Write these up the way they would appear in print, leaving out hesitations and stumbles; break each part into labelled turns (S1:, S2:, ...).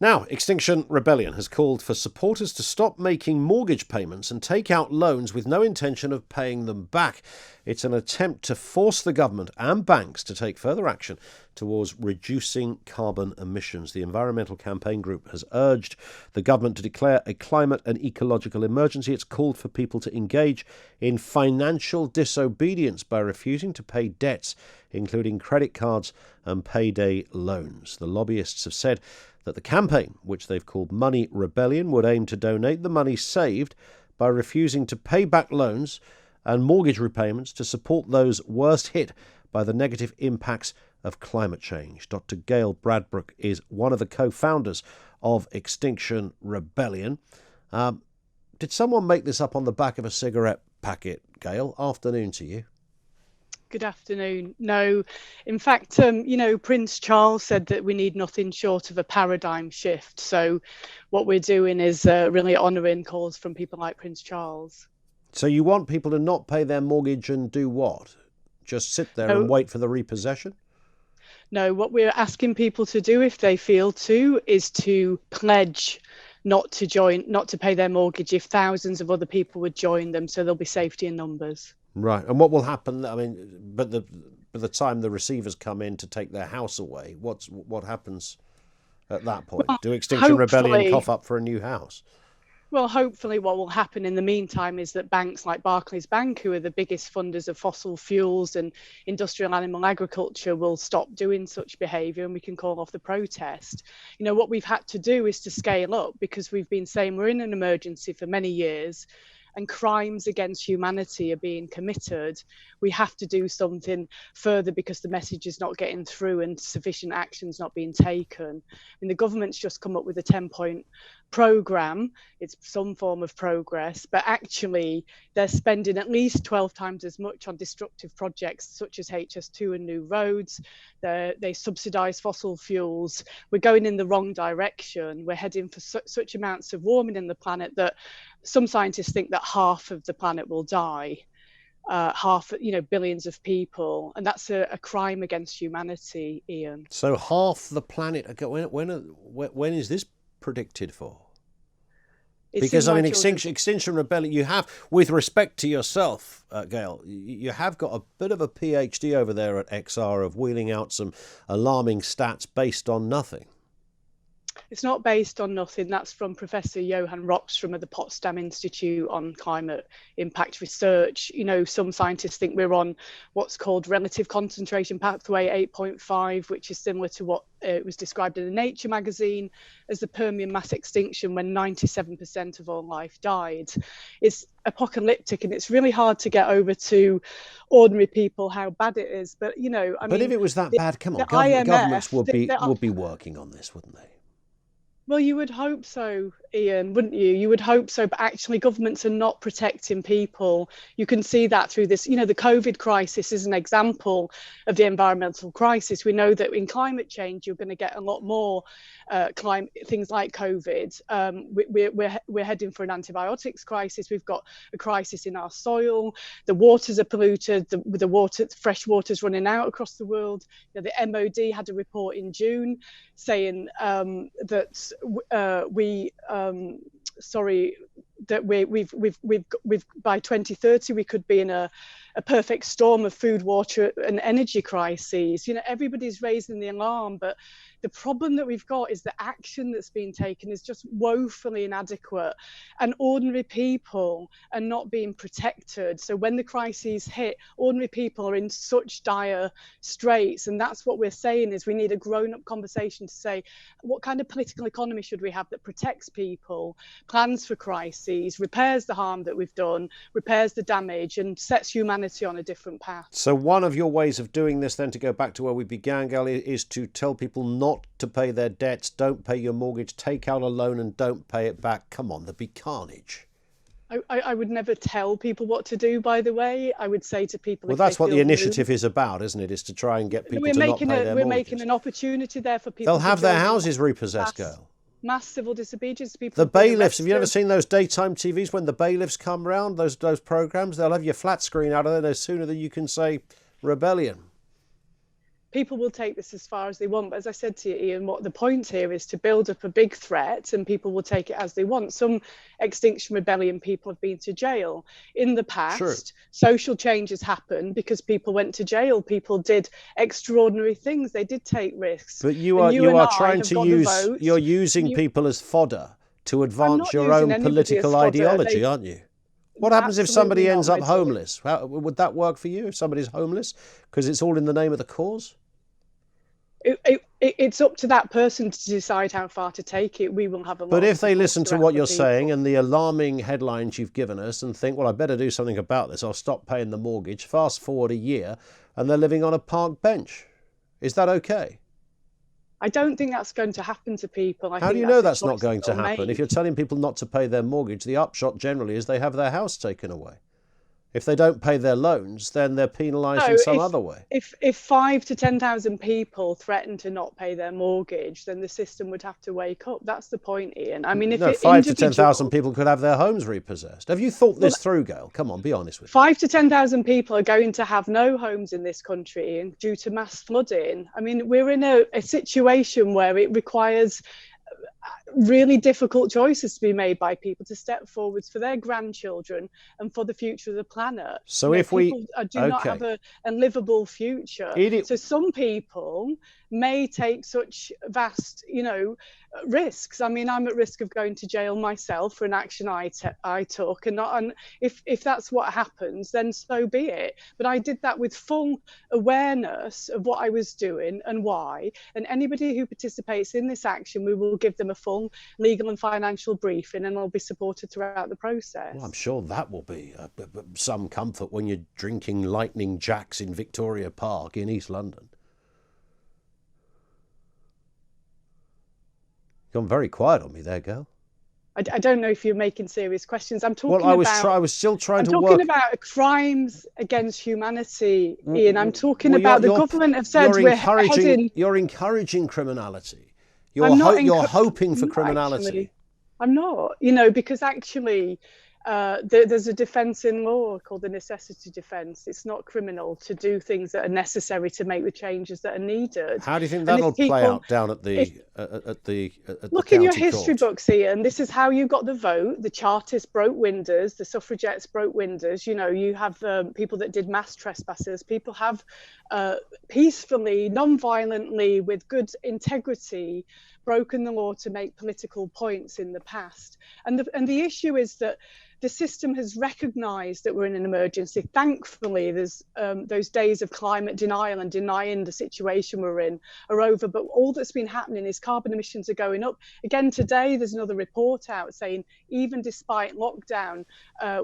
S1: Now, Extinction Rebellion has called for supporters to stop making mortgage payments and take out loans with no intention of paying them back. It's an attempt to force the government and banks to take further action towards reducing carbon emissions. The Environmental Campaign Group has urged the government to declare a climate and ecological emergency. It's called for people to engage in financial disobedience by refusing to pay debts, including credit cards and payday loans. The lobbyists have said that the campaign, which they've called Money Rebellion, would aim to donate the money saved by refusing to pay back loans and mortgage repayments to support those worst hit by the negative impacts of climate change. Dr Gail Bradbrook is one of the co-founders of Extinction Rebellion. Did someone make this up on the back of a cigarette packet, Gail? Afternoon to you.
S2: Good afternoon. No, in fact, Prince Charles said that we need nothing short of a paradigm shift. So what we're doing is really honouring calls from people like Prince Charles.
S1: So you want people to not pay their mortgage and do what? Just sit there and wait for the repossession?
S2: No, what we're asking people to do, if they feel to, is to pledge not to pay their mortgage if thousands of other people would join them, so there'll be safety in numbers.
S1: Right. And what will happen? I mean, but by the time the receivers come in to take their house away, what happens at that point?
S2: Well,
S1: do Extinction Rebellion cough up for a new house?
S2: Well, hopefully what will happen in the meantime is that banks like Barclays Bank, who are the biggest funders of fossil fuels and industrial animal agriculture, will stop doing such behaviour and we can call off the protest. You know, what we've had to do is to scale up because we've been saying we're in an emergency for many years and crimes against humanity are being committed. We have to do something further because the message is not getting through and sufficient action's not being taken. And the government's just come up with a 10-point programme. It's some form of progress, but actually they're spending at least 12 times as much on destructive projects such as HS2 and new roads. They subsidise fossil fuels. We're going in the wrong direction. We're heading for such amounts of warming in the planet that some scientists think that half of the planet will die. Billions of people, and that's a crime against humanity, Ian.
S1: So half the planet. When is this predicted for? Because I mean, Extinction Rebellion, you have, with respect to yourself, Gail, you have got a bit of a PhD over there at XR of wheeling out some alarming stats based on nothing.
S2: It's not based on nothing. That's from Professor Johan Rockström of the Potsdam Institute on Climate Impact Research. You know, some scientists think we're on what's called relative concentration pathway 8.5, which is similar to what was described in the Nature magazine as the Permian mass extinction when 97% of all life died. It's apocalyptic and it's really hard to get over to ordinary people how bad it is. But, you know, I mean... But
S1: if it was that bad, come on, governments would be working on this, wouldn't they?
S2: Well, you would hope so, Ian, wouldn't you? You would hope so, but actually governments are not protecting people. You can see that through this, you know, the COVID crisis is an example of the environmental crisis. We know that in climate change, you're going to get a lot more things like COVID. We're heading for an antibiotics crisis. We've got a crisis in our soil. The waters are polluted. Fresh water's running out across the world. You know, the MOD had a report in June saying that we've by 2030 we could be in a perfect storm of food, water and energy crises. You know, everybody's raising the alarm, but the problem that we've got is the action that's being taken is just woefully inadequate, and ordinary people are not being protected. So when the crises hit, ordinary people are in such dire straits, and that's what we're saying is we need a grown-up conversation to say what kind of political economy should we have that protects people, plans for crises, repairs the harm that we've done, repairs the damage and sets humanity on a different path.
S1: So one of your ways of doing this then, to go back to where we began, Gail, is to tell people not to pay their debts, don't pay your mortgage, take out a loan and don't pay it back. Come on, there'd be carnage.
S2: I would never tell people what to do, by the way. I would say to people...
S1: Well, that's what the initiative is about, isn't it? Is to try and get people to not pay their mortgages.
S2: We're making an opopportunity there for people.
S1: They'll have their houses repossessed, Gail.
S2: Mass civil disobedience. People.
S1: The bailiffs. Have you ever seen those daytime TVs when the bailiffs come round? Those programmes. They'll have your flat screen out of there no sooner than you can say rebellion.
S2: people will take this as far as they want. But as I said to you, Ian, what the point here is to build up a big threat, and people will take it as they want. Some Extinction Rebellion people have been to jail. In the past,
S1: True.
S2: social changes happened because people went to jail. People did extraordinary things. They did take risks.
S1: But you are trying to use, you're using people as fodder to advance your own political ideology, aren't you? What happens if somebody ends up homeless? How, would that work for you if somebody's homeless? Because it's all in the name of the cause?
S2: It's up to that person to decide how far to take it. We will have a lot.
S1: But if they listen to what you're saying and the alarming headlines you've given us and think, well, I better do something about this, I'll stop paying the mortgage, fast forward a year, and they're living on a park bench. Is that okay?
S2: I don't think that's going to happen to people.
S1: How do you know that's not going to happen? If you're telling people not to pay their mortgage, the upshot generally is they have their house taken away. If they don't pay their loans, then they're penalised in some other way.
S2: If 5,000 to 10,000 people threaten to not pay their mortgage, then the system would have to wake up. That's the point, Ian. I mean, if
S1: 5,000 to 10,000 people could have their homes repossessed. Have you thought this through, Gail? Come on, be honest with me.
S2: 5,000 to 10,000 people are going to have no homes in this country, Ian, due to mass flooding. I mean, we're in a situation where it requires really difficult choices to be made by people to step forwards for their grandchildren and for the future of the planet.
S1: So if
S2: people do not have a livable future. So some people may take such vast, risks. I mean, I'm at risk of going to jail myself for an action I took, and if that's what happens, then so be it. But I did that with full awareness of what I was doing and why. And anybody who participates in this action, we will give them a full legal and financial briefing, and they'll be supported throughout the process.
S1: Well, I'm sure that will be some comfort when you're drinking lightning jacks in Victoria Park in East London. Gone very quiet on me there, Gail.
S2: I don't know if you're making serious questions. I'm talking
S1: I was still trying to work.
S2: I'm talking about crimes against humanity, Ian. I'm talking about the government have said
S1: you're encouraging criminality. You're hoping for criminality.
S2: Actually, I'm not, because actually there's a defence in law called the necessity defence. It's not criminal to do things that are necessary to make the changes that are needed.
S1: How do you think that'll play out down at the
S2: look in your history books, Ian? This is how you got the vote. The Chartists broke windows. The suffragettes broke windows. You have people that did mass trespassers. People have peacefully, non-violently, with good integrity, broken the law to make political points in the past. And the issue is that the system has recognised that we're in an emergency. Thankfully, there's those days of climate denial and denying the situation we're in are over. But all that's been happening is carbon emissions are going up. Again, today, there's another report out saying even despite lockdown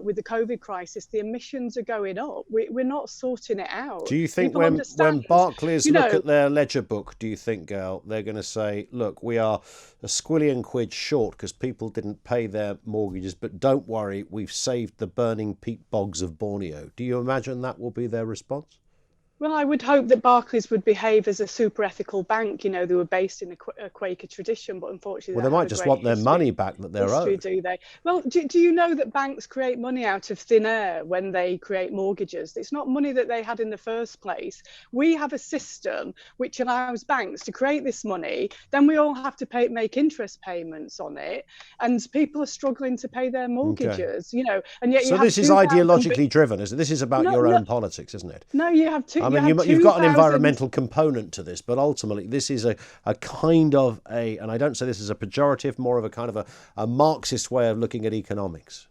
S2: with the COVID crisis, the emissions are going up. We're not sorting it out.
S1: Do you think when Barclays look at their ledger book, do you think, Gail, they're going to say, look, we are a squillion quid short because people didn't pay their mortgages, but don't worry, we've saved the burning peat bogs of Borneo. Do you imagine that will be their response?
S2: Well, I would hope that Barclays would behave as a super ethical bank. They were based in a Quaker tradition, but unfortunately,
S1: they might just want their money back that they're owed.
S2: Do they? Well, do you know that banks create money out of thin air when they create mortgages? It's not money that they had in the first place. We have a system which allows banks to create this money. Then we all have to make interest payments on it, and people are struggling to pay their mortgages. And yet.
S1: So this is ideologically driven, isn't it? This is about your own politics, isn't it?
S2: No, you have two.
S1: You've got an environmental component to this, but ultimately this is a kind of and I don't say this as a pejorative, more of a kind of a Marxist way of looking at economics.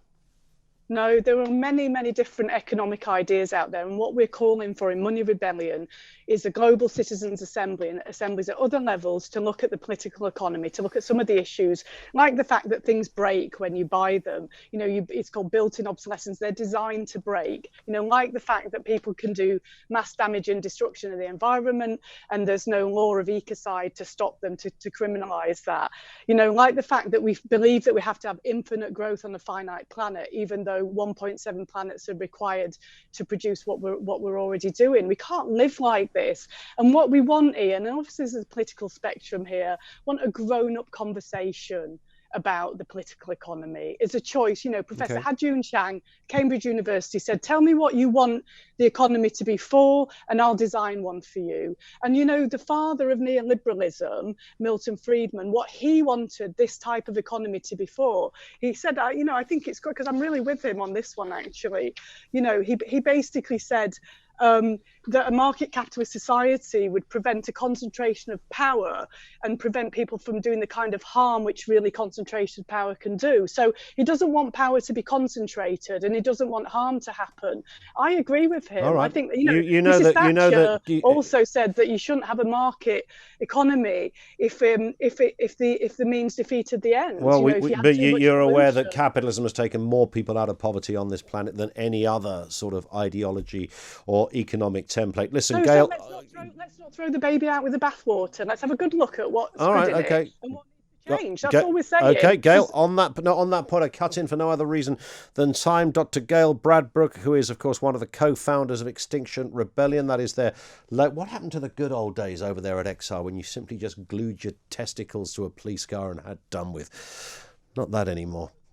S2: No, there are many, many different economic ideas out there. And what we're calling for in Money Rebellion is a global citizens' assembly and assemblies at other levels to look at the political economy, to look at some of the issues, like the fact that things break when you buy them. It's called built-in obsolescence. They're designed to break. Like the fact that people can do mass damage and destruction of the environment, and there's no law of ecocide to stop them, to criminalise that. Like the fact that we believe that we have to have infinite growth on a finite planet, even though 1.7 planets are required to produce what we're already doing. We can't live like this. And what we want, Ian, and obviously there's a political spectrum here, want a grown-up conversation about the political economy. It's a choice. You know, Professor
S1: Okay.
S2: Ha-Joon Chang, Cambridge University, said, tell me what you want the economy to be for, and I'll design one for you. And, you know, the father of neoliberalism, Milton Friedman, what he wanted this type of economy to be for, he said, you know, I think it's good because I'm really with him on this one, actually. You know, he basically said, that a market capitalist society would prevent a concentration of power and prevent people from doing the kind of harm which really concentrated power can do. So he doesn't want power to be concentrated, and he doesn't want harm to happen. I agree with him.
S1: All right.
S2: I think that,
S1: Mrs.
S2: Thatcher also said that you shouldn't have a market economy if the means defeated the end.
S1: Well,
S2: but
S1: you're aware that capitalism has taken more people out of poverty on this planet than any other sort of ideology or economic template. Listen, Gail.
S2: Let's not throw the baby out with the bathwater. Let's have a good look at what's
S1: all right,
S2: good in
S1: okay.
S2: it and what needs to change. That's all we're saying.
S1: Okay, Gail, on that point, I cut in for no other reason than time. Dr Gail Bradbrook, who is, of course, one of the co-founders of Extinction Rebellion. That is what happened to the good old days over there at XR when you simply just glued your testicles to a police car and had done with? Not that anymore.